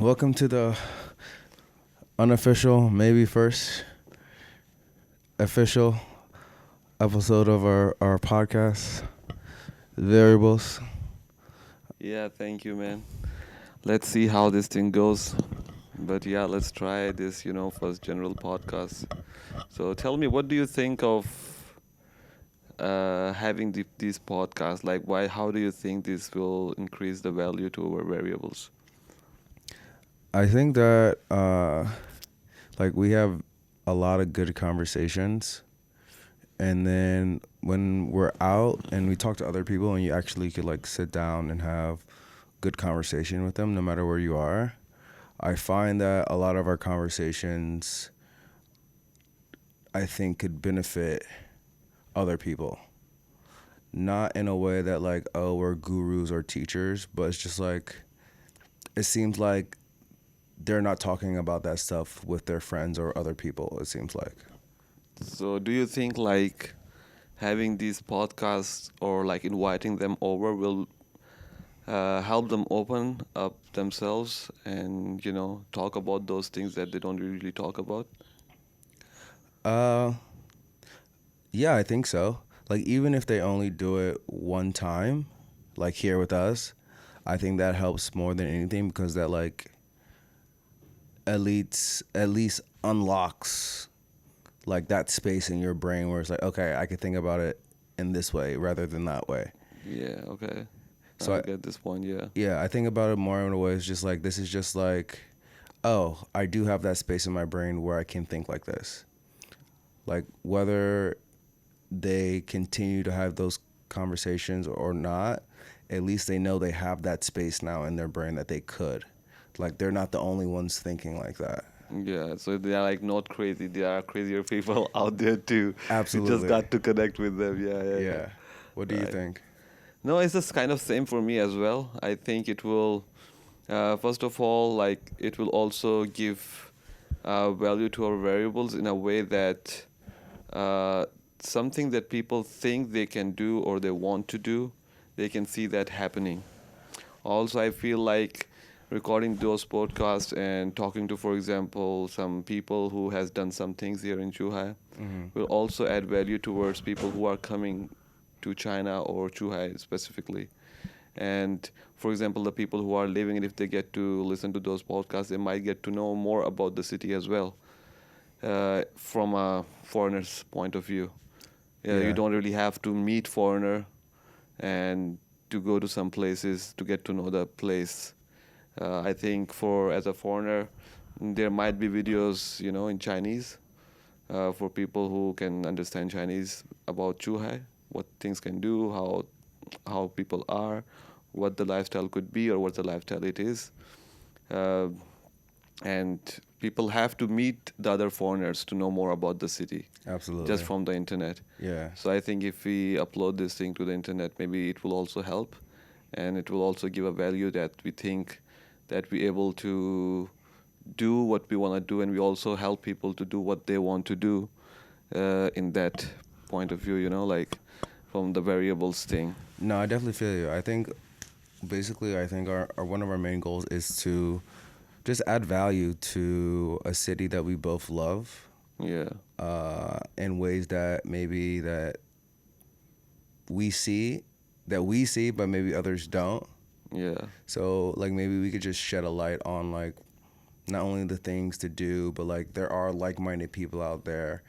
Welcome to the unofficial, maybe first official episode of our podcast, Variables. Yeah, thank you, man. Let's see how this thing goes. But yeah, let's try this, first general podcast. So tell me, what do you think of having these podcasts? Like, how do you think this will increase the value to our variables? I think that like we have a lot of good conversations, and then when we're out and we talk to other people, and you actually could like sit down and have good conversation with them, no matter where you are. I find that a lot of our conversations, I think, could benefit other people. Not in a way that like, oh, we're gurus or teachers, but it's just like it seems like they're not talking about that stuff with their friends or other people, it seems like. So do you think like having these podcasts or like inviting them over will help them open up themselves and, talk about those things that they don't really talk about? Uh yeah, I think so. Like even if they only do it one time, like here with us, I think that helps more than anything because that like at least unlocks like that space in your brain where it's like, okay, I could think about it in this way rather than that way. Yeah, okay. So I get this point, yeah. I think about it more in a way. It's just like this is just like, oh, I do have that space in my brain where I can think like this. Like whether they continue to have those conversations or not, at least they know they have that space now in their brain that they could. Like they're not the only ones thinking like that. Yeah, so they are like not crazy. There are crazier people out there too. You just Absolutely. got to connect with them. Yeah, yeah, Yeah. What do yeah. you Right. think? No, it's just kind of same for me as well. I think it will, first of all, like it will also give value to our variables in a way that uh, something that people think they can do or they want to do, they can see that happening. Also, I feel like recording those podcasts and talking to, for example, some people who has done some things here in Zhuhai Mm-hmm. will also add value towards people who are coming to China or Zhuhai specifically. And for example, the people who are living it, if they get to listen to those podcasts, they might get to know more about the city as well, from a foreigner's point of view. Yeah, you Yeah. don't really have to meet foreigner and to go to some places to get to know the place. I think for as a foreigner, there might be videos, in Chinese, for people who can understand Chinese about Zhuhai, what things can do, how people are, what the lifestyle could be, or what the lifestyle it is. Uh, and people have to meet the other foreigners to know more about the city just Absolutely. from the internet. Yeah. So I think if we upload this thing to the internet, maybe it will also help, and it will also give a value that we think that we're able to do what we want to do, and we also help people to do what they want to do, in that point of view, like from the variables thing. No, I definitely feel you. I think basically I think our one of our main goals is to just add value to a city that we both love, Yeah, in ways that maybe we see we see but maybe others don't. yeah, So like maybe we could just shed a light on like not only the things to do, but like there are like-minded people out there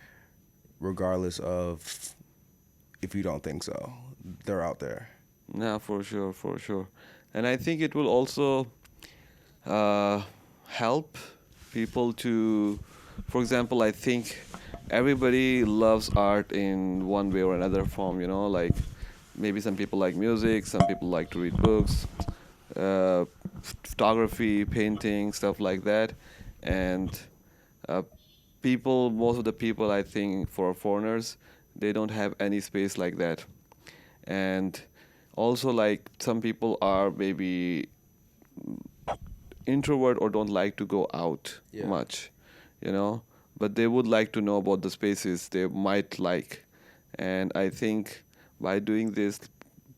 regardless of if you don't think so. They're out there. yeah, for sure, for sure. And I think it will also uh, help people to, for example, I think everybody loves art in one way or another form, like maybe some people like music, some people like to read books, uh, photography, painting, stuff like that. And uh, most of the people, I think, for foreigners, they don't have any space like that. And also, like, some people are maybe introvert or don't like to go out Yeah. much, but they would like to know about the spaces they might like. And I think by doing this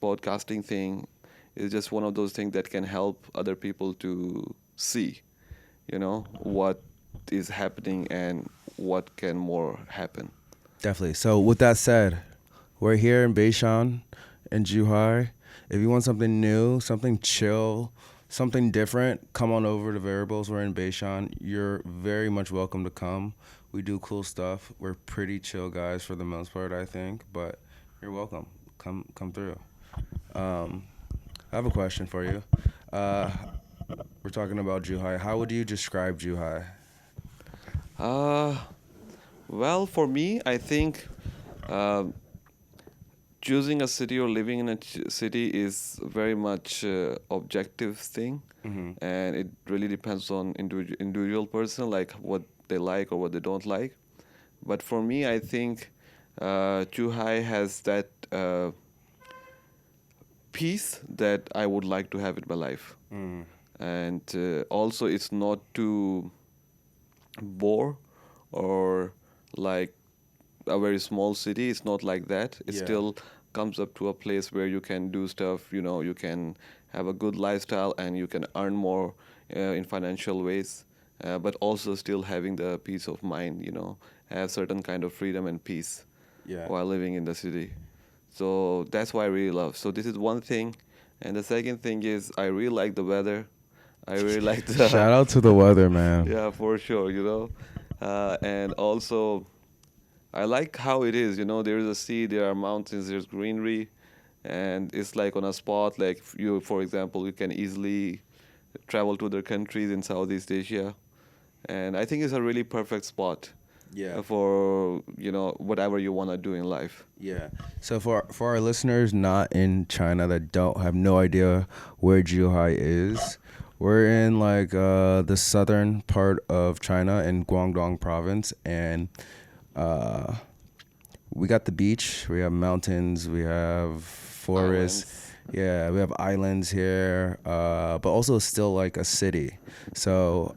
podcasting thing is just one of those things that can help other people to see. what is happening and what can more happen. Definitely. So with that said, we're here in Beishan in Zhuhai. If you want something new, something chill, something different, come on over to Variables. We're in Beishan. You're very much welcome to come. We do cool stuff. We're pretty chill guys for the most part, I think, but you're welcome. Come through. Um, I have a question for you. Uh, we're talking about Zhuhai. How would you describe Zhuhai? Uh, well, for me, I think uh, choosing a city or living in a city is very much objective thing, Mm-hmm. and it really depends on individual person, like what they like or what they don't like. But for me, I think Zhuhai has that peace that I would like to have in my life, Mm. and also it's not too bore or like a very small city. It's not like that. It Yeah. still comes up to a place where you can do stuff. You can have a good lifestyle and you can earn more in financial ways, but also still having the peace of mind. Have certain kind of freedom and peace Yeah. while living in the city. So that's why I really love. So this is one thing, and the second thing is I really like the weather. I really like the Shout out to the weather, man. yeah, for sure. And also I like how it is. There is a sea, there are mountains, there's greenery, and it's like on a spot. Like you, for example, you can easily travel to other countries in Southeast Asia, and I think it's a really perfect spot Yeah. for whatever you want to do in life. Yeah. So for our listeners not in China that don't have no idea where Zhuhai is, we're in like the southern part of China in Guangdong province, and uh, we got the beach, we have mountains, we have forests. Islands. Yeah, we have islands here, but also still like a city. So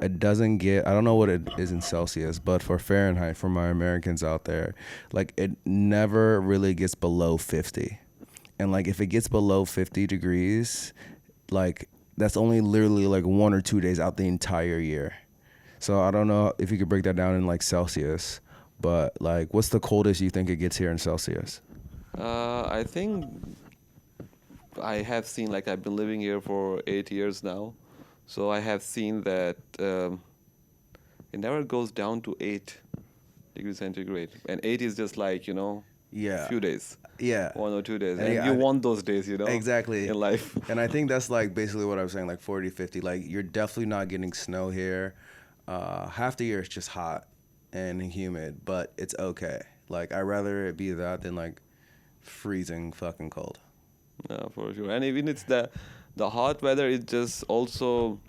it doesn't get, I don't know what it is in Celsius, but for Fahrenheit, for my Americans out there, like it never really gets below 50. And like if it gets below 50 degrees, like that's only literally like 1 or 2 days out the entire year. So I don't know if you could break that down in like Celsius, but like what's the coldest you think it gets here in Celsius? I think I have seen, like, I've been living here for 8 years now, so I have seen that it never goes down to 8 degrees centigrade, and 8 is just like Yeah. few days, Yeah. 1 or 2 days, And and yeah, you want those days, exactly. in life. And I think that's like basically what I was saying, like 40, 50. Like you're definitely not getting snow here. Half the year it's just hot and humid, but it's okay. Like I'd rather it be that than like freezing fucking cold. Yeah, for sure. And even it's the hot weather, it just also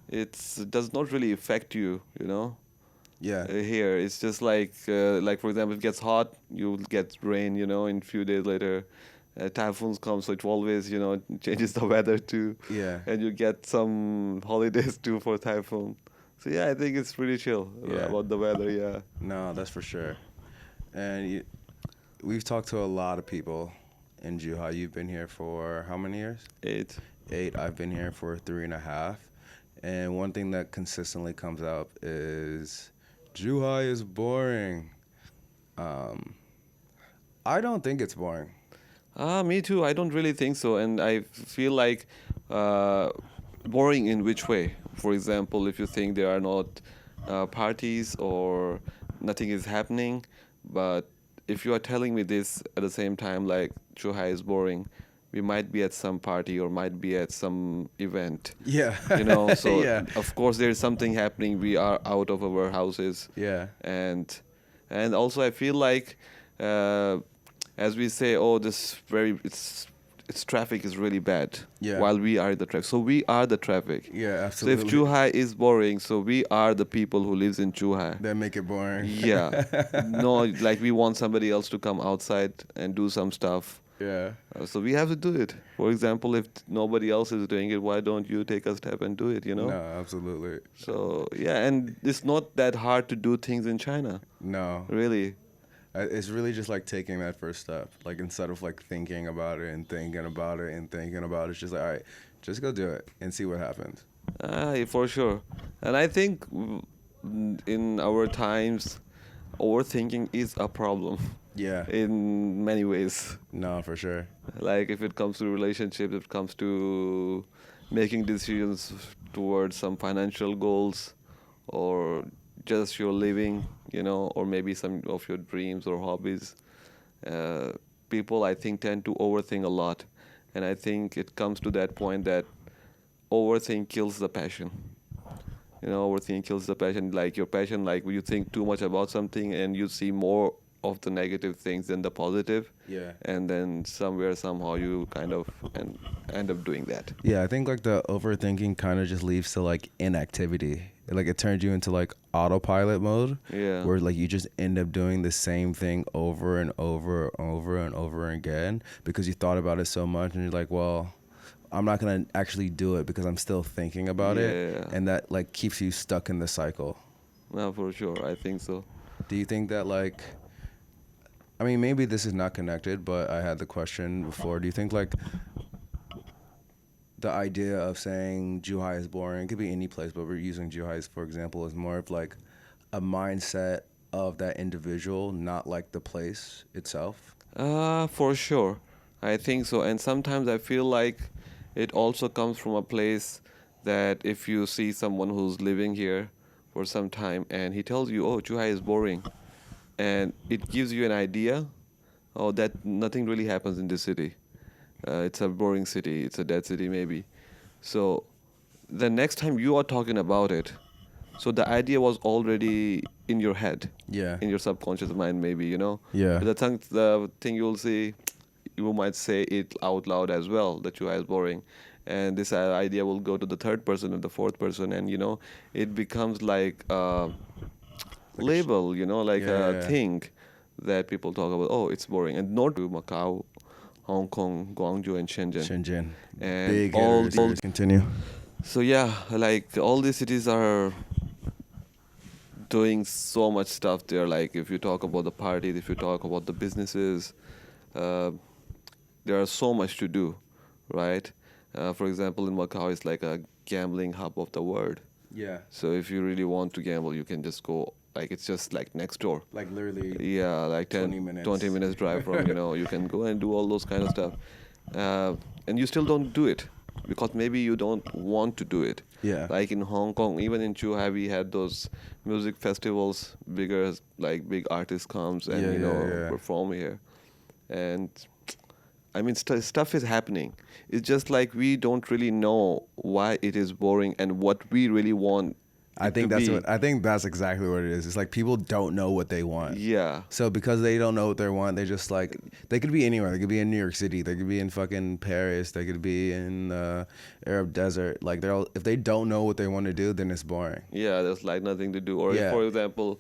it does not really affect you. Yeah. Here it's just like for example, if it gets hot, you'll get rain, in few days later. Typhoons come, so it always changes the weather too, Yeah. and you get some holidays too for typhoon. So yeah, I think it's pretty chill Yeah. about the weather. Yeah. No, that's for sure. And we've talked to a lot of people in Juha. You've been here for how many years? 8. 8. I've been here for 3.5. And one thing that consistently comes up is Juha is boring. Um, I don't think it's boring. Me too. I don't really think so, and I feel like uh, boring in which way? For example, if you think there are not parties or nothing is happening, but if you are telling me this at the same time, like Chuhai is boring, we might be at some party or might be at some event. Yeah. So Yeah. of course there's something happening. We are out of our houses, Yeah. and also I feel like uh, as we say, oh, its traffic is really bad. Yeah. While we are the traffic, so we are the traffic. Yeah, So if absolutely. Chuhai is boring, so we are the people who lives in Chuhai. That make it boring. Yeah, no, like we want somebody else to come outside and do some stuff. Yeah. So we have to do it. For example, if nobody else is doing it, why don't you take a step and do it? No, absolutely. So yeah, and it's not that hard to do things in China, No. really. It's really just like taking that first step. Like instead of like thinking about it and thinking about it and thinking about it, it's just like, all right, Just go do it and see what happens. For sure. And I think in our times, overthinking is a problem Yeah. in many ways. No, for sure. Like if it comes to relationships, if it comes to making decisions towards some financial goals or just your living, or maybe some of your dreams or hobbies. Uh, People, I think, tend to overthink a lot. And I think it comes to that point that overthink kills the passion. Overthink kills the passion. Like your passion, like when you think too much about something and you see more of the negative things than the positive, Yeah. and then somewhere somehow you kind of end up doing that. Yeah, I think like the overthinking kind of just leads to like inactivity. Like it turns you into like autopilot mode, Yeah. where like you just end up doing the same thing over and over, over and over again because you thought about it so much, and you're like, well, I'm not gonna actually do it because I'm still thinking about it, Yeah. and that like keeps you stuck in the cycle. No, for sure. I think so. Do you think that like, I mean, maybe this is not connected, but I had the question before. Do you think like the idea of saying Zhuhai is boring, it could be any place, but we're using Zhuhai for example, is more of like a mindset of that individual, not like the place itself? For sure. I think so. And sometimes I feel like it also comes from a place that if you see someone who's living here for some time and he tells you, oh, Chuhai is boring, and it gives you an idea, oh, that nothing really happens in this city. It's a boring city, it's a dead city, maybe. So the next time you are talking about it, so the idea was already in your head, Yeah. in your subconscious mind, maybe. Yeah. The thing you'll see, you might say it out loud as well, that you is boring. And this idea will go to the third person and the fourth person, and it becomes like a Like a label, like Yeah, a yeah. thing that people talk about. Oh, it's boring, and not to Macau, Hong Kong, Guangzhou, and Shenzhen, Shenzhen. and Big all hitters. Continue. so yeah, like all these cities are doing so much stuff there. Like if you talk about the parties, if you talk about the businesses, uh, there are so much to do, right? For example, in Macau, it's like a gambling hub of the world. Yeah. So if you really want to gamble, you can just go. Like it's just like next door. Like literally. Yeah, like 20 minutes. 20 minutes drive from, you can go and do all those kind of stuff. And you still don't do it because maybe you don't want to do it. Yeah. Like in Hong Kong, even in Zhuhai, we had those music festivals, bigger, like big artist comes and, Yeah, yeah. perform here. And I mean, stuff is happening. It's just like we don't really know why it is boring and what we really want. I it think to that's be. what I think that's exactly what it is. It's like people don't know what they want. Yeah. So because they don't know what they want, they just like they could be anywhere. They could be in New York City. They could be in fucking Paris. They could be in the Arab desert. Like they're all, if they don't know what they want to do, then it's boring. Yeah, there's like nothing to do. Or Yeah. if, for example,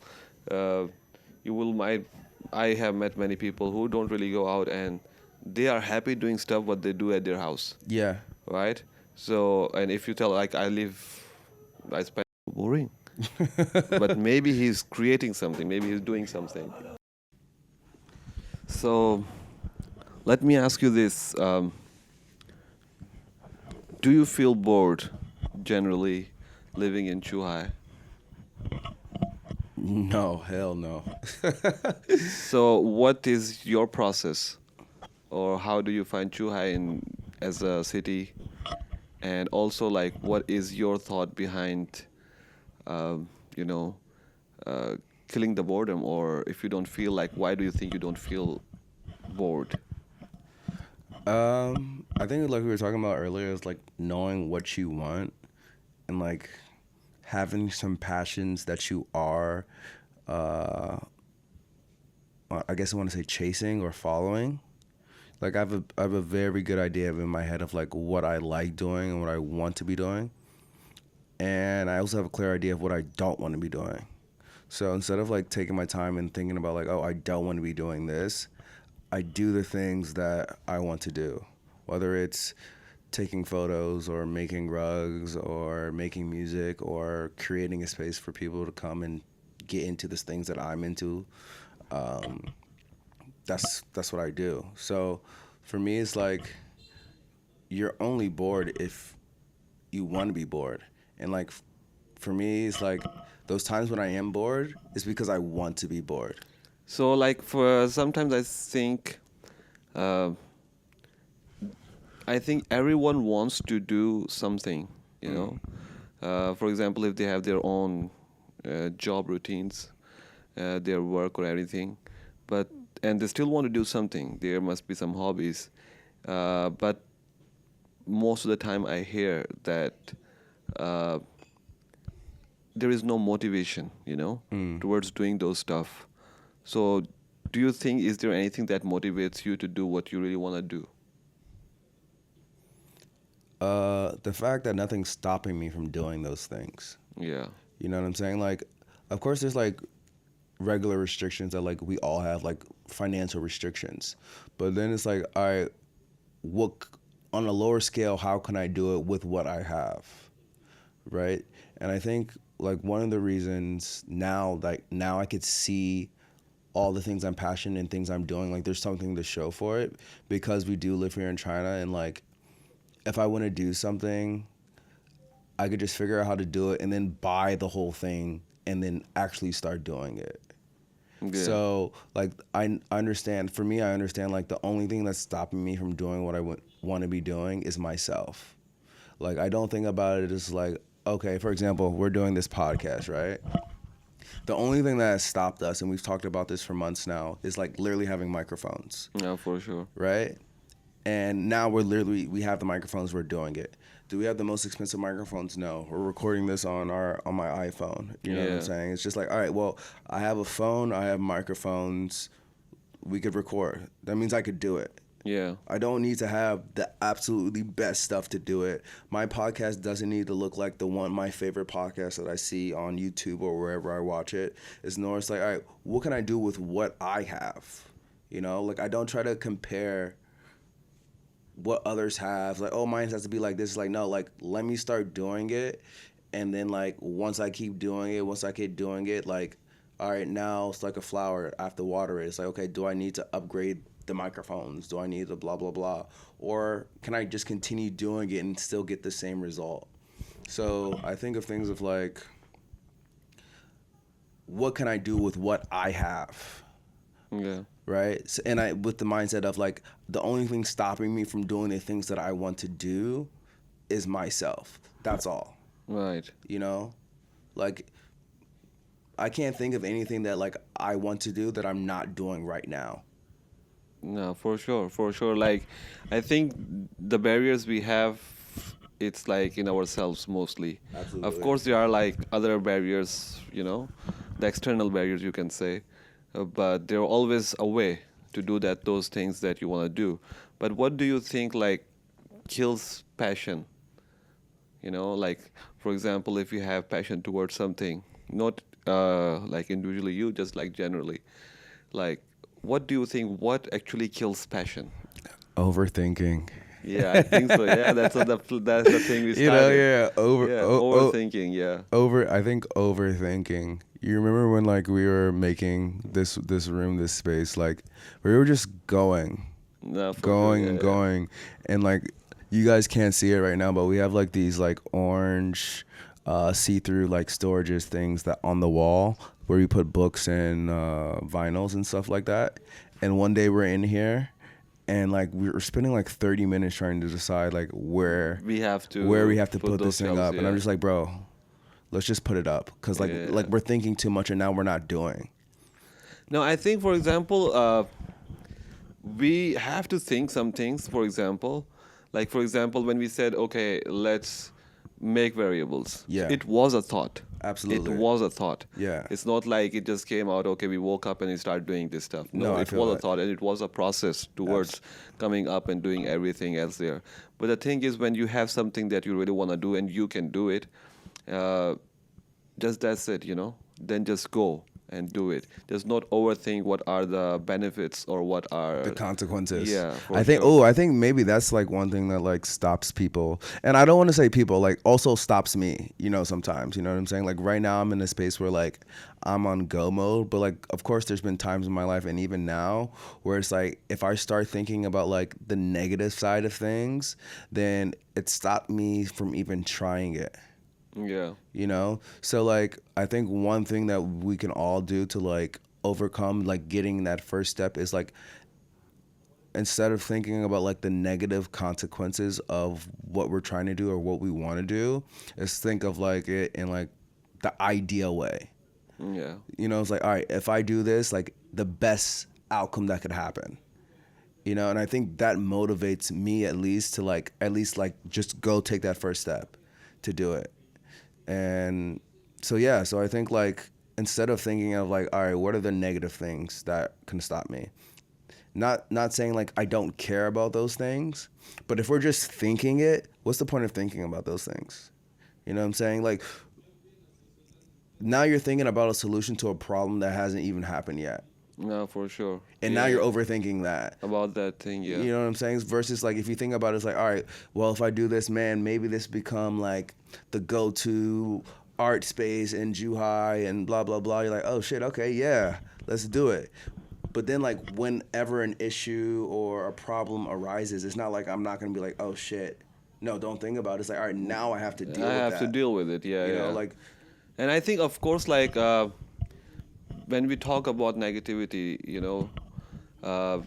you will might I have met many people who don't really go out and they are happy doing stuff what they do at their house, Yeah. right? So and if you tell like I spend boring, but maybe he's creating something, maybe he's doing something. So let me ask you this: do you feel bored generally living in Chuhai? No, hell no. So, what is your process, or how do you find Chuhai as a city? And also, like, what is your thought behind, um, you know, killing the boredom? Or if you don't feel like, why do you think you don't feel bored? I think like we were talking about earlier, is like knowing what you want and like having some passions that you are, uh, I guess I want to say chasing or following. Like I have a very good idea in my head of like what I like doing and what I want to be doing, and I also have a clear idea of what I don't want to be doing. So instead of like taking my time and thinking about like, oh, I don't want to be doing this, I do the things that I want to do, whether it's taking photos or making rugs or making music or creating a space for people to come and get into the things that I'm into. That's what I do. So for me, it's like you're only bored if you want to be bored. And like for me, it's like those times when I am bored is because I want to be bored. So like for sometimes uh, I think everyone wants to do something, you Mm. know. For example, if they have their own job routines, their work or anything, but and they still want to do something. There must be some hobbies, but most of the time I hear that uh, there is no motivation, Mm. towards doing those stuff. So, do you think is there anything that motivates you to do what you really want to do? The fact that nothing's stopping me from doing those things. Yeah, You know what I'm saying? Like, of course, there's like regular restrictions that like we all have, like financial restrictions. But then it's like, all right, what on a lower scale, how can I do it with what I have, right? And I think like one of the reasons now, like now I could see all the things I'm passionate and things I'm doing. Like there's something to show for it because we do live here in China, and like if I want to do something, I could just figure out how to do it and then buy the whole thing and then actually start doing it. yeah, So like I understand. For me, I understand like the only thing that's stopping me from doing what I want to be doing is myself. Like I don't think about it as like, okay, for example, we're doing this podcast, right? The only thing that has stopped us, and we've talked about this for months now, is like literally having microphones, yeah, for sure. right? And now we have the microphones, we're doing it. Do we have the most expensive microphones? No. We're recording this on my iPhone. You know what I'm Yeah, saying? It's just like, all right, well, I have a phone, I have microphones, we could record. That means I could do it. yeah, I don't need to have the absolutely best stuff to do it. My podcast doesn't need to look like my favorite podcast that I see on YouTube or wherever I watch it. It's more, it's like, all right, what can I do with what I have? You know, like I don't try to compare what others have. Like, oh, mine has to be like this. It's like, no, like let me start doing it. And then like once I keep doing it, like, all right, now it's like a flower. I have to water it. It's like, okay, do I need to upgrade the microphones? Do I need to blah blah blah? Or can I just continue doing it and still get the same result? So I think of things of like, what can I do with what I have? yeah, Right? So, and I with the mindset of like the only thing stopping me from doing the things that I want to do is myself. That's all. right. You know? Like I can't think of anything that like I want to do that I'm not doing right now. No, for sure, for sure. Like, I think the barriers we have, it's like in ourselves mostly. Of Absolutely. course, there are like other barriers, the external barriers you can say, but there are always a way to do those things that you want to do. But what do you think like kills passion? Like for example, if you have passion towards something, not like individually you, just like generally, like what do you think? What actually kills passion? Overthinking. Yeah, I think so. Yeah, that's the thing we You know, started. yeah, Yeah, overthinking. Yeah, I think overthinking. You remember when like we were making this room, this space, like we were just no, for sure. going Yeah, and yeah, going, and like you guys can't see it right now, but we have like these like orange see-through like storages things that on the wall where we put books and vinyls and stuff like that. And one day we're in here and like we were spending like 30 minutes trying to decide like we have where we to have to put put this those thing shelves. up. And I'm Yeah, just like, bro, let's just put it up because yeah. like we're thinking too much and now we're not doing. Now, I think, for example, we have to think some things. For example, like for example, when we said, okay, let's make variables. Yeah. It was a thought. It Absolutely. was a thought. Yeah. It's not like it just came out, okay, we woke up and we started doing this stuff. No, No, I it feel was a that. thought and it was a process towards coming up and doing everything else there. But the thing is, when you have something that you really want to do and you can do it, just that's it, then just go and do it. Just not overthink what are the benefits or what The are, consequences. yeah, for sure. I think maybe that's like one thing that like stops people. And I don't want to say people, like also stops me, you know, sometimes, you know what I'm saying? Like right now I'm in a space where like I'm on go mode, but like of course there's been times in my life and even now where it's like if I start thinking about like the negative side of things, then it stopped me from even trying it. Yeah, You know, so like I think one thing that we can all do to like overcome like getting that first step is like instead of thinking about like the negative consequences of what we're trying to do or what we want to do, is think of like it in like the ideal way. yeah, You know, it's like, all right, if I do this, like the best outcome that could happen. You know, and I think that motivates me at least to like at least like just go take that first step to do it. And so yeah, so I think like instead of thinking of like, all right, what are the negative things that can stop me? Not saying like I don't care about those things, but if we're just thinking it, what's the point of thinking about those things? You know what I'm saying? Like now you're thinking about a solution to a problem that hasn't even happened yet. no, for sure. And now Yeah, you're yeah. overthinking that. About that thing, yeah. You know what I'm saying? Versus like if you think about it, it's like, all right, well if I do this, man, maybe this become like the go-to art space in Zhuhai and blah blah blah. You're like, oh shit, okay, yeah, let's do it. But then like whenever an issue or a problem arises, it's not like I'm not gonna be like, oh shit. No, don't think about it. It's like, all right, now I have to I deal with have to that. deal with it. Yeah, You know, yeah. like And I think, of course, like when we talk about negativity, uh,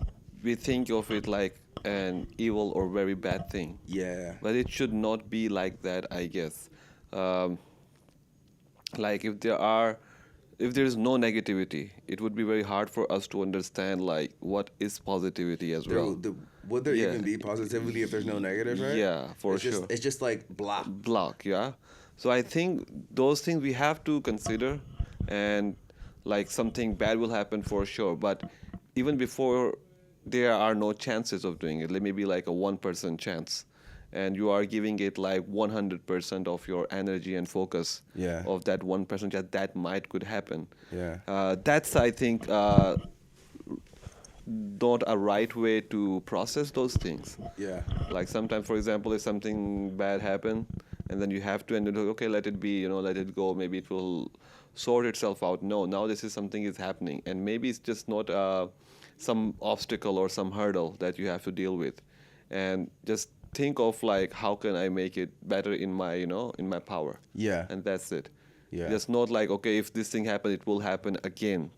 we think of it like an evil or very bad thing, yeah, but it should not be like that, I guess. Um, like if there is no negativity, it would be very hard for us to understand like what is positivity as there well. would there Yeah, even be positivity if there's no negative, right? yeah, for sure. It's just like blah. Block, yeah. So I think those things we have to consider, and like something bad will happen for sure, but even before there are no chances of doing it, let maybe like a 1% chance, and you are giving it like 100% of your energy and focus Yeah. of that 1% chance that might could happen. Yeah. That's, I think, not a right way to process those things. Yeah. Like sometimes, for example, if something bad happen, and then you have to end it. Okay, let it be. Let it go. Maybe it will sort itself out. No, now this is something is happening, and maybe it's just not some obstacle or some hurdle that you have to deal with, and just think of like how can I make it better in my in my power. Yeah. And that's it. Yeah. Just not like, okay, if this thing happened, it will happen again.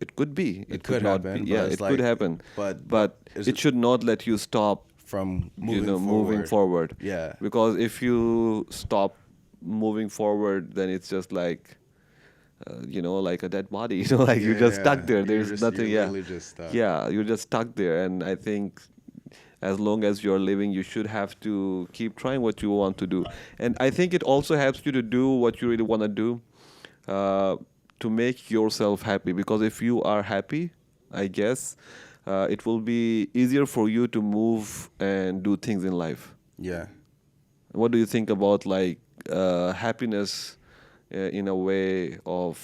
It could be. It could could not happen, be. but Yeah, it's it could like- happen. but But is it it- should not let you stop, From moving moving forward. Yeah. Because if you stop moving forward, then it's just like, like a dead body. Like you're just stuck there. There's nothing. You're Yeah. literally just stuck. Yeah, you're just stuck there. And I think as long as you're living, you should have to keep trying what you want to do. And I think it also helps you to do what you really want to do, to make yourself happy. Because if you are happy, I guess, it will be easier for you to move and do things in life. Yeah. What do you think about like happiness in a way of,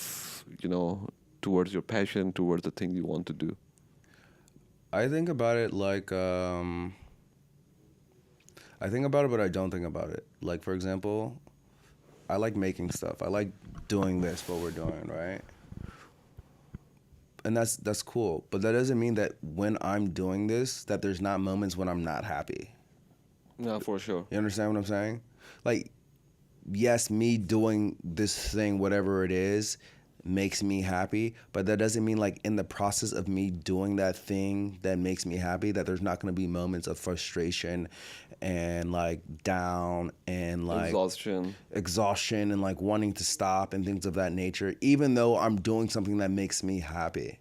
towards your passion, towards the thing you want to do? I think about it like I think about it, but I don't think about it. Like for example, I like making stuff. I like doing this, what we're doing, right? And that's cool. But that doesn't mean that when I'm doing this, that there's not moments when I'm not happy. Yeah, for sure. You understand what I'm saying? Like, yes, me doing this thing, whatever it is, makes me happy, but that doesn't mean like in the process of me doing that thing that makes me happy that there's not going to be moments of frustration and like down and like exhaustion and like wanting to stop and things of that nature, even though I'm doing something that makes me happy,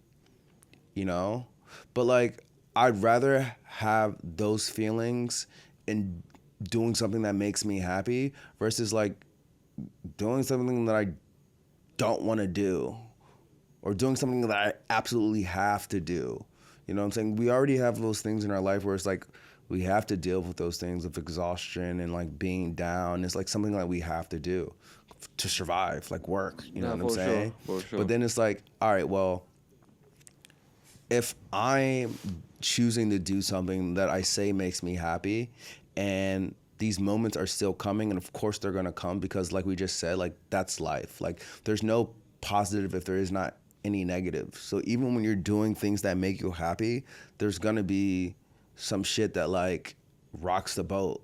but like I'd rather have those feelings in doing something that makes me happy versus like doing something that I don't want to do or doing something that I absolutely have to do. You know what I'm saying? We already have those things in our life where it's like We have to deal with those things of exhaustion and like being down. It's like something that we have to do to survive, like work. You know Yeah, what I'm for sure, saying? for But sure. then it's like, all right, well, if I'm choosing to do something that I say makes me happy, and these moments are still coming, and of course they're gonna come because, like we just said, like that's life. Like there's no positive if there is not any negative. So even when you're doing things that make you happy, there's gonna be some shit that like rocks the boat.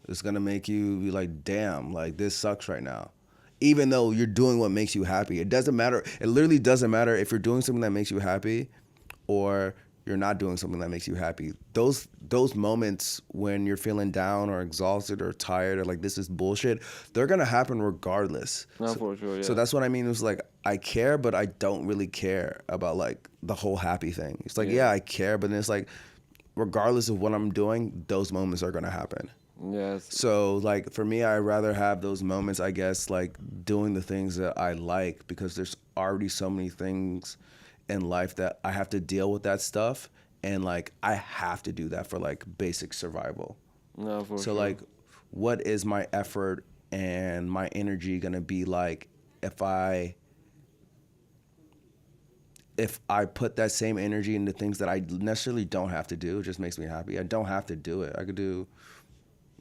It's gonna make you be like, damn, like this sucks right now. Even though you're doing what makes you happy, it doesn't matter. It literally doesn't matter if you're doing something that makes you happy or you're not doing something that makes you happy. Those moments when you're feeling down or exhausted or tired or like this is bullshit, they're gonna happen regardless. No, for sure, So yeah. that's what I mean. It was like I care, but I don't really care about like the whole happy thing. It's like Yeah. yeah, I care, but then it's like regardless of what I'm doing, those moments are gonna happen. Yes. So like for me, I rather have those moments, I guess, like doing the things that I like because there's already so many things in life that I have to deal with that stuff and like I have to do that for like basic survival. No, for So sure. like what is my effort and my energy going to be like if I put that same energy into things that I necessarily don't have to do? It just makes me happy. I don't have to do it. I could do,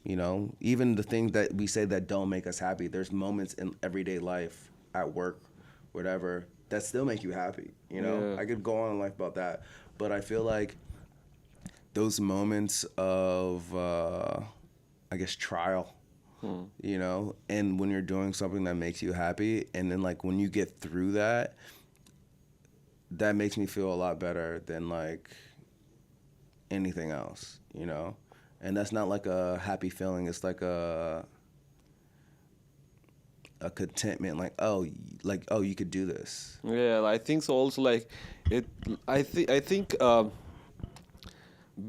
you know, even the things that we say that don't make us happy. There's moments in everyday life, at work, whatever, that still make you happy. You know, Yeah. I could go on in life about that, but I feel like those moments of, I guess, trial, you know, and when you're doing something that makes you happy, and then like when you get through that, that makes me feel a lot better than like anything else, you know? And that's not like a happy feeling. It's like a contentment, like oh, you could do this. Yeah, I think so. Also, like it. I think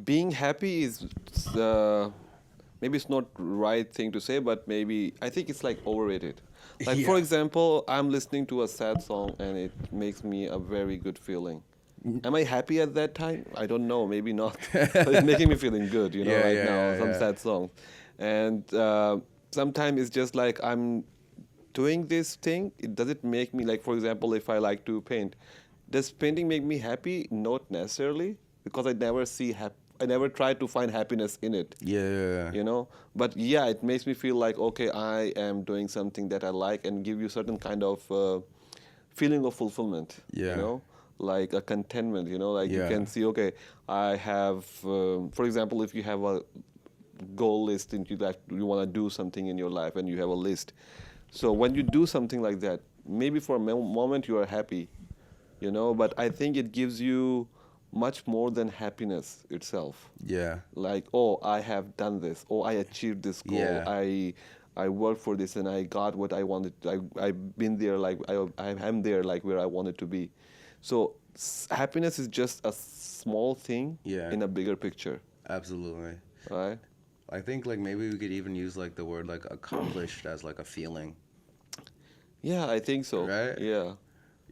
being happy is maybe it's not right thing to say, but maybe I think it's like overrated. Like for Yeah. example, I'm listening to a sad song and it makes me a very good feeling. Am I happy at that time? I don't know. Maybe not. But it's making me feeling good, Yeah, right yeah, now. yeah, Some yeah. sad song, and sometimes it's just like I'm doing this thing. Does it make me like, for example, if I like to paint, does painting make me happy? Not necessarily, because I never try to find happiness in it, Yeah. but yeah, it makes me feel like, okay, I am doing something that I like, and give you certain kind of feeling of fulfillment, Yeah. like a contentment, like you Yeah. can see, okay, I have, for example, if you have a goal list and you want to do something in your life and you have a list, so when you do something like that, maybe for a moment you are happy, but I think it gives you much more than happiness itself. Yeah. Like, oh, I have done this, oh, I achieved this goal, Yeah. I worked for this and I got what I wanted. I've been there, like I am there, like where I wanted to be. So happiness is just a small thing Yeah. in a bigger picture, Absolutely. right? I think like maybe we could even use like the word like accomplished as like a feeling, Yeah, I think so. right? Yeah.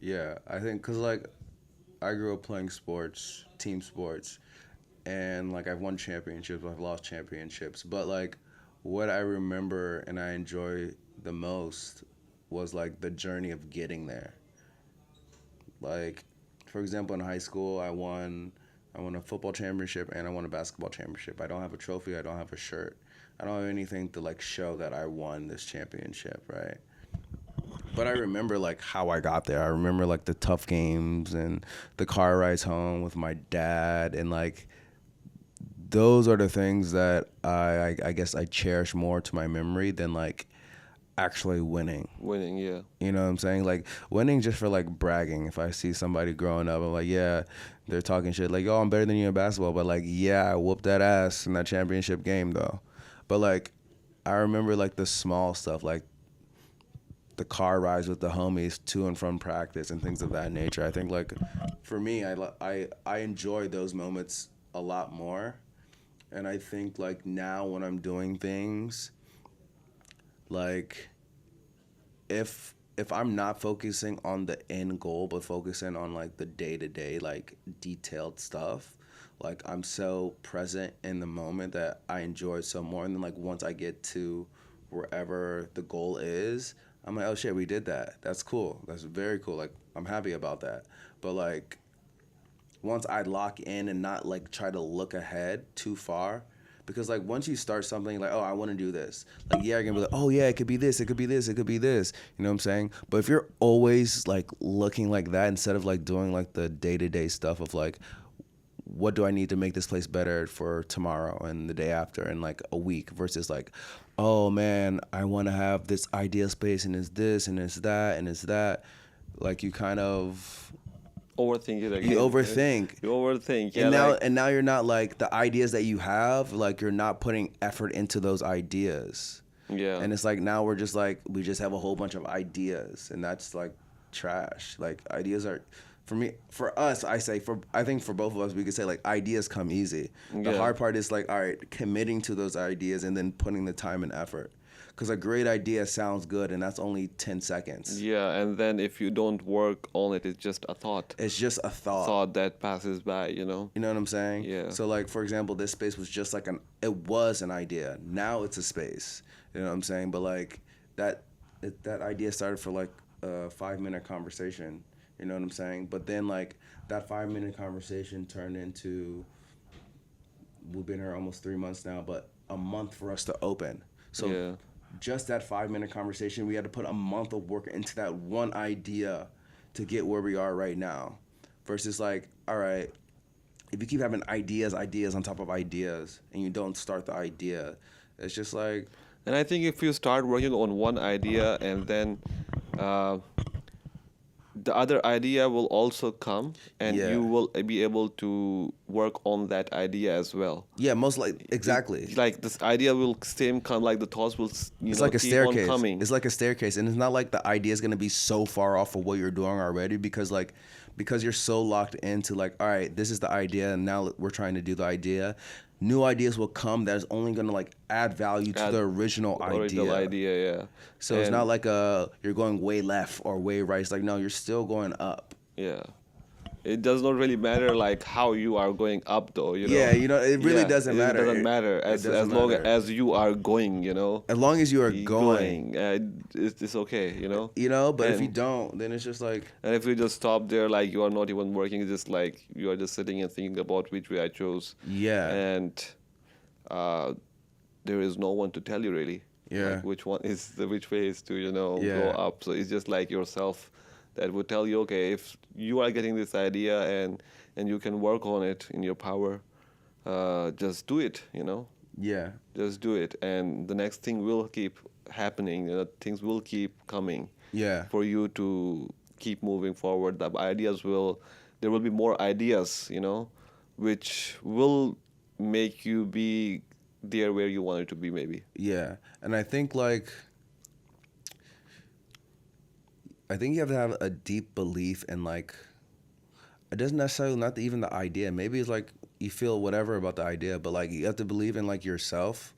Yeah, I think because like I grew up playing sports, team sports, and like I've won championships, I've lost championships, but like what I remember and I enjoy the most was like the journey of getting there. Like, for example, in high school, I won a football championship and I won a basketball championship. I don't have a trophy, I don't have a shirt. I don't have anything to like show that I won this championship, right? But I remember like how I got there. I remember like the tough games and the car rides home with my dad and like those are the things that I guess I cherish more to my memory than like actually winning. Winning, yeah. You know what I'm saying? Like winning just for like bragging. If I see somebody growing up, I'm like, yeah, they're talking shit like, oh, I'm better than you in basketball, but like, yeah, I whooped that ass in that championship game though. But like, I remember like the small stuff, like the car rides with the homies to and from practice and things of that nature. I think like for me, I enjoy those moments a lot more, and I think like now when I'm doing things, like if I'm not focusing on the end goal but focusing on like the day to day like detailed stuff, like I'm so present in the moment that I enjoy it so more. And then like once I get to wherever the goal is, I'm like, oh shit, we did that. That's cool. That's very cool. Like I'm happy about that. But like once I lock in and not like try to look ahead too far. Because like once you start something like, oh, I want to do this, like yeah, you're gonna be like, oh yeah, it could be this, it could be this, it could be this. You know what I'm saying? But if you're always like looking like that instead of like doing like the day-to-day stuff of like, what do I need to make this place better for tomorrow and the day after and like a week versus like, oh man, I want to have this idea space and it's this and it's that and it's that. Like you kind of Overthink it you again. overthink. You overthink. Yeah, And now you're not like the ideas that you have, like you're not putting effort into those ideas. yeah. And it's like now we're just like we just have a whole bunch of ideas and that's like trash. Like ideas are for me for us, I think for both of us we could say like ideas come easy. The Yeah. hard part is like all right, committing to those ideas and then putting the time and effort. Cuz a great idea sounds good and that's only 10 seconds. Yeah, and then if you don't work on it, it's just a thought. It's just a thought. Thought that passes by, you know? You know what I'm saying? Yeah. So like for example, this space was just like it was an idea. Now it's a space. You know what I'm saying? But like that idea started for like a 5-minute conversation. You know what I'm saying? But then like that 5-minute conversation turned into we've been here almost 3 months now, but a month for us to open. So Yeah. just that 5-minute conversation, we had to put a month of work into that one idea to get where we are right now. Versus like, all right, if you keep having ideas on top of ideas and you don't start the idea, it's just like And I think if you start working on one idea and then uh, the other idea will also come and Yeah. you will be able to work on that idea as well. yeah, most like exactly. Like this idea will same come, like the thoughts will It's like a keep on staircase. coming. It's like a staircase, and it's not like the idea is gonna be so far off of what you're doing already because you're so locked into like, all right, this is the idea, and now we're trying to do the idea. New ideas will come that is only gonna like add value to Add the original Original idea. idea, yeah. So it's And- not like you're going way left or way right. It's like no, you're still going up. Yeah. It does not really matter like how you are going up though, you know. Yeah, you know, it really doesn't matter. It doesn't matter It as doesn't long matter. as you are going, you know. As long as you are going, it's okay, you know. you know. But if And- you don't, then it's just like And if you just stop there, like you are not even working, it's just like you are just sitting and thinking about which way I chose. yeah, And there is no one to tell you really. Yeah. Like which way is to, you know, go Yeah. up. So it's just like yourself that would tell you, okay, if you are getting this idea and you can work on it in your power, just do it, you know. yeah, Just do it. And the next thing will keep happening, you know, things will keep coming yeah, for you to keep moving forward. There will be more ideas, you know, which will make you be there where you wanted to be, maybe. yeah. And I think you have to have a deep belief in like it doesn't necessarily not even the idea. Maybe it's like you feel whatever about the idea, but like you have to believe in like yourself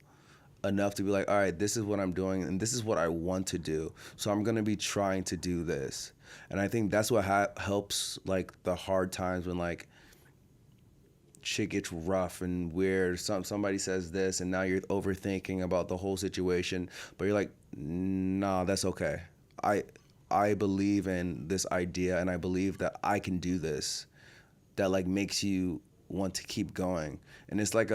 enough to be like, all right, this is what I'm doing and this is what I want to do. So I'm gonna be trying to do this. And I think that's what helps like the hard times when like shit gets rough and weird. Somebody says this and now you're overthinking about the whole situation, but you're like, nah, that's okay. I believe in this idea and I believe that I can do this. That like makes you want to keep going. And it's like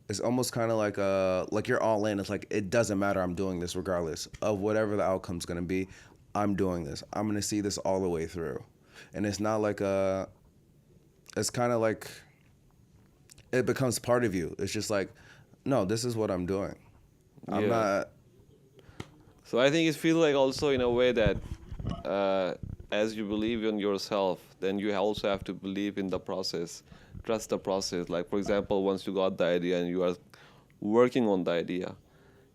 it's almost kind of like you're all in. It's like it doesn't matter. I'm doing this regardless of whatever the outcome's gonna be. I'm doing this. I'm gonna see this all the way through. And it's not like it's kind of like it becomes part of you. It's just like, no, this is what I'm doing. I'm Yeah. not. So I think it feels like also in a way that as you believe in yourself, then you also have to believe in the process, trust the process. Like for example, once you got the idea and you are working on the idea,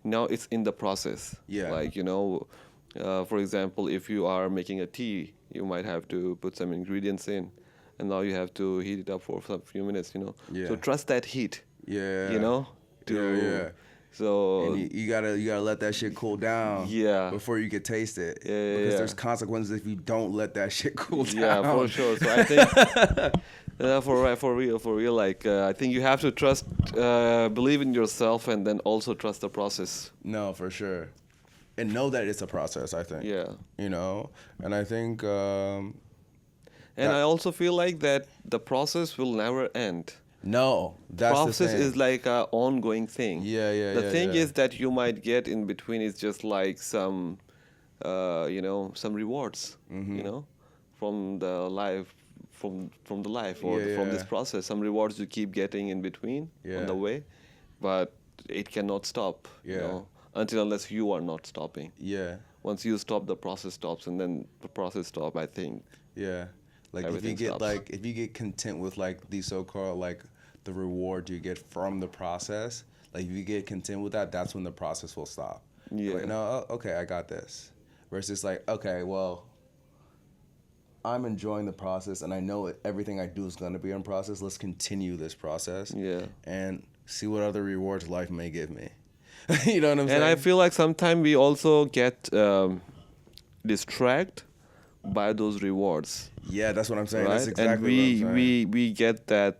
now it's in the process. Yeah. Like you know, for example, if you are making a tea, you might have to put some ingredients in, and now you have to heat it up for some few minutes. You know. Yeah. So trust that heat. Yeah. You know. Yeah. So And you gotta let that shit cool down. Yeah. Before you can taste it. Yeah, Because yeah. there's consequences if you don't let that shit cool down. yeah, for sure. So I think For real. Like I think you have to trust, believe in yourself, and then also trust the process. No, for sure. And know that it's a process, I think. Yeah. You know? And I think And that, I also feel like that the process will never end. no, that's the Process is thing. like a ongoing thing. Yeah, yeah, The yeah, thing yeah. is that you might get in between is just like some, some rewards, you Mm-hmm. know, from the life, from the life or Yeah, from this yeah. process. Some rewards you keep getting in between on Yeah. the way, but it cannot stop, Yeah. until unless you are not stopping. Yeah. Once you stop, the process stops, and then the process stop. I think Yeah. Like everything stops. if you get content with like these so-called like the reward you get from the process, like if you get content with that, that's when the process will stop. You're like, Yeah. no, okay, I got this. Versus like, okay, well, I'm enjoying the process and I know everything I do is going to be in process. Let's continue this process Yeah. and see what other rewards life may give me. You know what I'm And I saying? feel like sometimes we also get distracted by those rewards, Yeah, that's what I'm saying. That's right? And exactly what I'm we saying. we we get that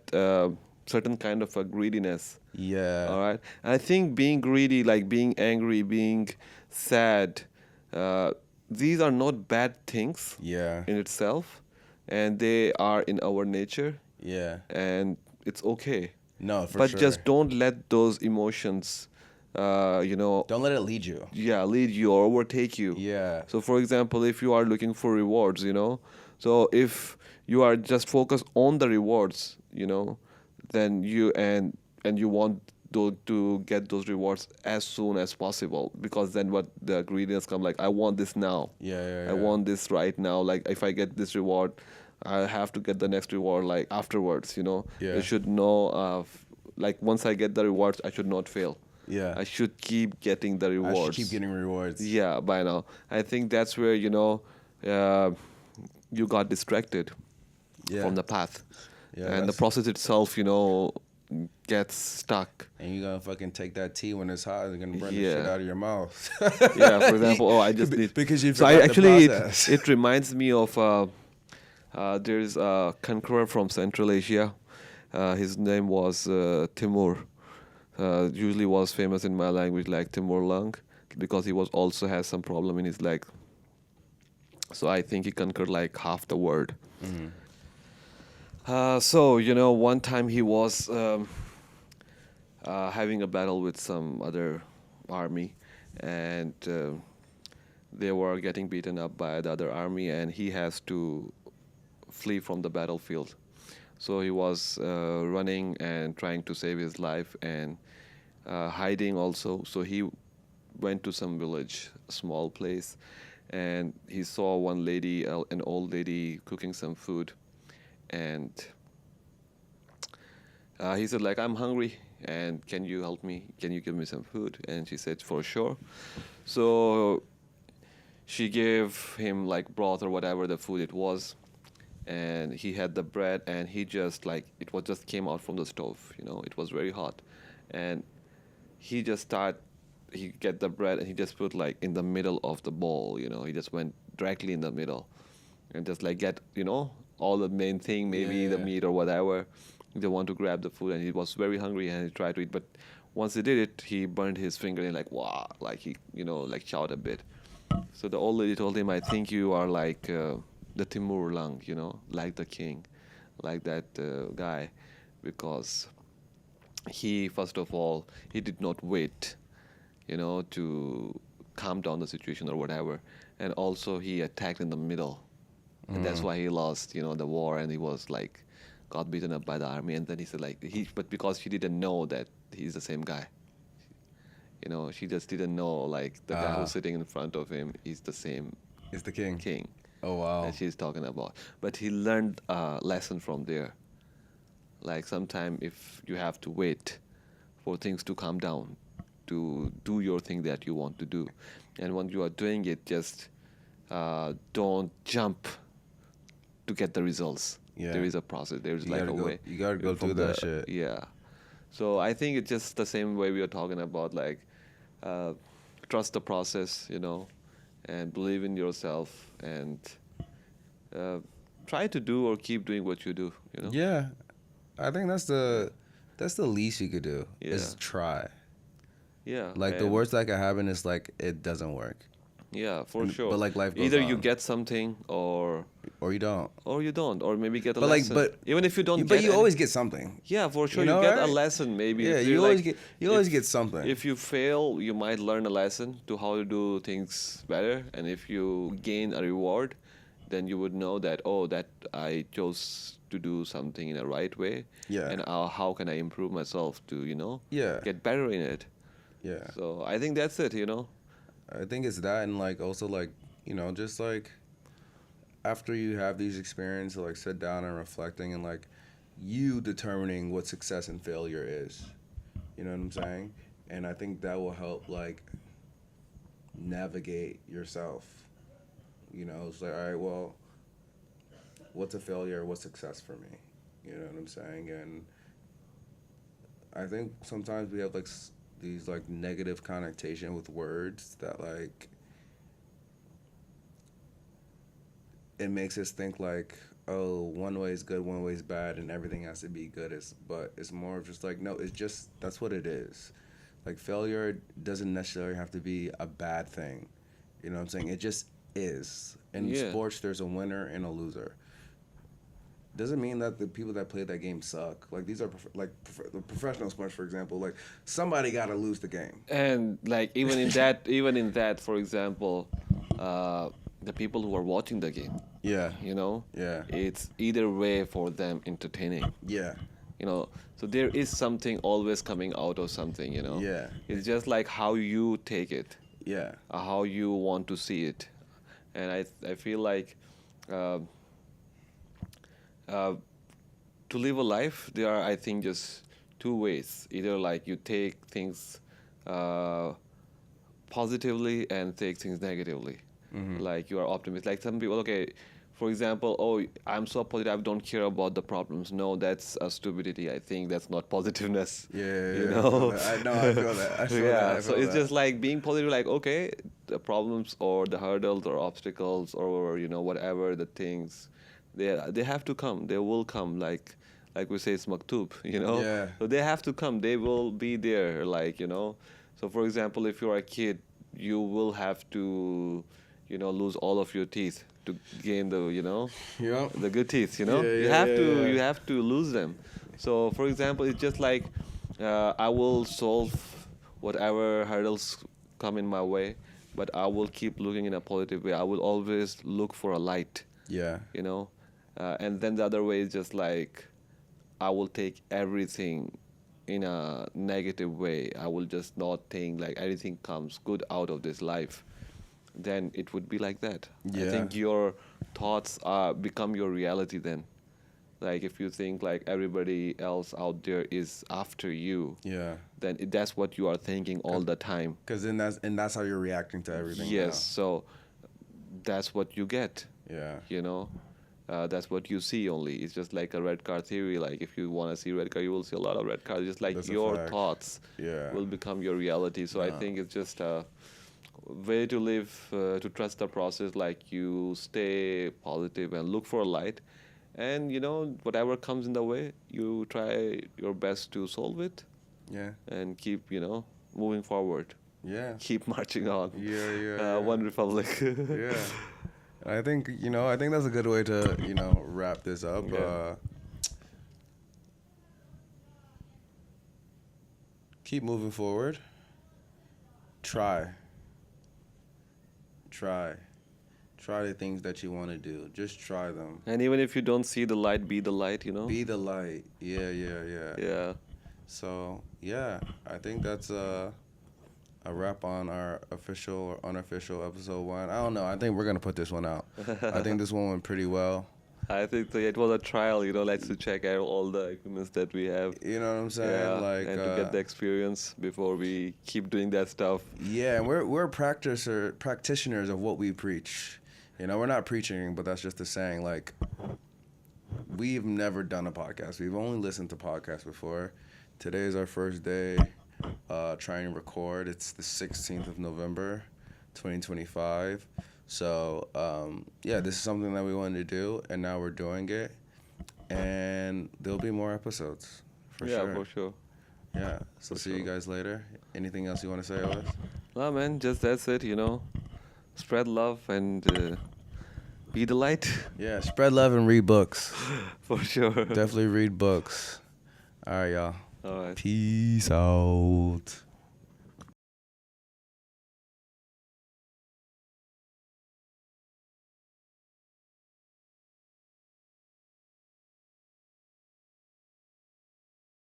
certain kind of a greediness. Yeah. All right. And I think being greedy, like being angry, being sad, uh, these are not bad things Yeah. in itself, and they are in our nature, Yeah. and it's okay. No, for But sure. just don't let those emotions, Don't let it lead you. yeah, lead you or overtake you. Yeah. So for example, if you are looking for rewards, so if you are just focused on the rewards, then and you want to get those rewards as soon as possible, because then what the greediness come, like I want this now. Yeah, yeah, I yeah. want this right now. Like if I get this reward, I have to get the next reward like afterwards, Yeah. You should know like once I get the rewards, I should not fail. Yeah. I should keep getting the I should rewards. keep getting rewards. Yeah, by now. I think that's where, you got distracted Yeah. from the path. Yeah, And the that's- process itself, gets stuck. And you're gonna fucking take that tea when it's hot and you're gonna burn the Yeah. shit out of your mouth. Yeah, for example, I just need. Because you So forgot I the actually, process. it reminds me of there's a conqueror from Central Asia. His name was Timur. Usually was famous in my language like Timur Lang, because he was also has some problem in his leg. So I think he conquered like half the world. Mhm. So one time he was having a battle with some other army, and they were getting beaten up by the other army, and he has to flee from the battlefield. So he was running and trying to save his life, and hiding also. So he went to some village, small place, and he saw one lady, an old lady, cooking some food, and he said like, I'm hungry, and can you help me? Can you give me some food? And she said, for sure. So she gave him like broth or whatever the food it was, and he had the bread, and he just like, it was just came out from the stove, it was very hot, and he just he get the bread and he just put like in the middle of the bowl, he just went directly in the middle, and just like get, all the main thing, maybe the Yeah. meat or whatever. They want to grab the food, and he was very hungry, and he tried to eat, but once he did it, he burned his finger, and like, wow, like he, like shouted a bit. So the old lady told him, I think you are like the Timur Lang, like the king, like that guy, because he, first of all, he did not wait, to calm down the situation or whatever. And also he attacked in the middle. And that's why he lost, the war, and he was like, got beaten up by the army. And then he said like, but because she didn't know that he's the same guy. She just didn't know like the guy Ah. who's sitting in front of him is the same It's the king. king Oh wow. that she's talking about. But he learned a lesson from there. Like sometime if you have to wait for things to calm down, to do your thing that you want to do, and when you are doing it, just don't jump to get the results. Yeah. There is a process. There's You like gotta a go- way. you gotta go from through that shit. Yeah. So I think it's just the same way we are talking about, like trust the process, and believe in yourself, and try to do or keep doing what you do. You know. Yeah, I think that's the least you could do Yeah. is try. Yeah. Like the And worst that could happen is like it doesn't work. yeah, for And- sure. but, like, life goes Either you on. get something Or you don't. or you don't, or maybe get a But like lesson. but Even if you don't but get you any, always get something. yeah, for sure, You know, you get a right? lesson. Maybe Yeah, if you you're always like, get you always if- get something. If you fail, you might learn a lesson to how to do things better, and if you gain a reward, then you would know that, oh, that I chose to do something in a right way, Yeah. and how can I improve myself to Yeah. get better in it. Yeah. So I think that's it. I think it's that, and like also like, just like after you have these experiences, like sit down and reflecting and like you determining what success and failure is. You know what I'm saying? And I think that will help like navigate yourself. It's like, all right, well, what's a failure? What's success for me? You know what I'm saying? And I think sometimes we have like these like negative connotation with words that like it makes us think like, oh, one way is good, one way is bad, and everything has to be good. But it's more of just like, no, it's just that's what it is. Like failure doesn't necessarily have to be a bad thing. You know what I'm saying? It just is. In Yeah. sports, there's a winner and a loser. Doesn't mean that the people that play that game suck. Like these are the professional sports, for example. Like somebody got to lose the game. And like even in that, for example, the people who are watching the game, Yeah. Yeah. it's either way for them entertaining. Yeah. So there is something always coming out of something. Yeah. It's just like how you take it, Yeah. how you want to see it, and I feel like. To live a life, there are, I think, just two ways. Either like you take things positively and take things negatively. Like you are optimistic. Like some people, okay, for example, oh, I'm so positive, I don't care about the problems. No, that's a stupidity. I think that's not positiveness. Yeah. You know? I know. I feel that. I feel Yeah, that. I so feel it's that. just like being positive, like, okay, the problems or the hurdles or obstacles or whatever the things, they have to come. They will come. Like we say, it's maktub. Yeah. So they have to come. They will be there. So for example, if you're a kid, you will have to, lose all of your teeth to gain Yeah. the good teeth. Yeah, You yeah, have yeah, to yeah. you have to lose them. So for example, it's just like I will solve whatever hurdles come in my way, but I will keep looking in a positive way. I will always look for a light. Yeah. And then the other way is just like I will take everything in a negative way. I will just not think like anything comes good out of this life. Then it would be like that. I Yeah. think your thoughts become your reality then. Like if you think like everybody else out there is after you, Yeah. then that's what you are thinking all the time. Because then that's how you're reacting to everything. Yes, so that's what you get. Now. Yeah. That's what you see only. It's just like a red car theory. Like if you want to see red car, you will see a lot of red cars. Just like That's a your fact. thoughts Yeah. will become your reality. So I Yeah. think it's just a way to live, to trust the process. Like you stay positive and look for a light. And whatever comes in the way, you try your best to solve it Yeah. and keep, moving forward. Yeah. Keep marching on. Yeah. Yeah. One republic. Yeah. I think I think that's a good way to wrap this up. Yeah. Keep moving forward. Try the things that you want to do. Just try them. And even if you don't see the light, be the light. Be the light. Yeah. Yeah. So yeah, I think that's a wrap on our official or unofficial episode 1. I don't know. I think we're gonna put this one out. I think this one went pretty well. I think so. It was a trial, let's to check out all the equipments that we have. You know what I'm saying? Yeah, Like and to get the experience before we keep doing that stuff. yeah, and we're practitioners of what we preach. We're not preaching, but that's just the saying. Like, we've never done a podcast. We've only listened to podcasts before. Today is our first day trying to record. It's the 16th of November, 2025. So yeah, this is something that we wanted to do, and now we're doing it, and there'll be more episodes for Yeah, sure. for sure. Yeah. So For see you sure. guys later. Anything else you want to say, Otis? Nah, man, just that's it, you know. Spread love and be the light. Yeah. Spread love and read books. For sure. Definitely read books. All right, y'all. All right. Peace out.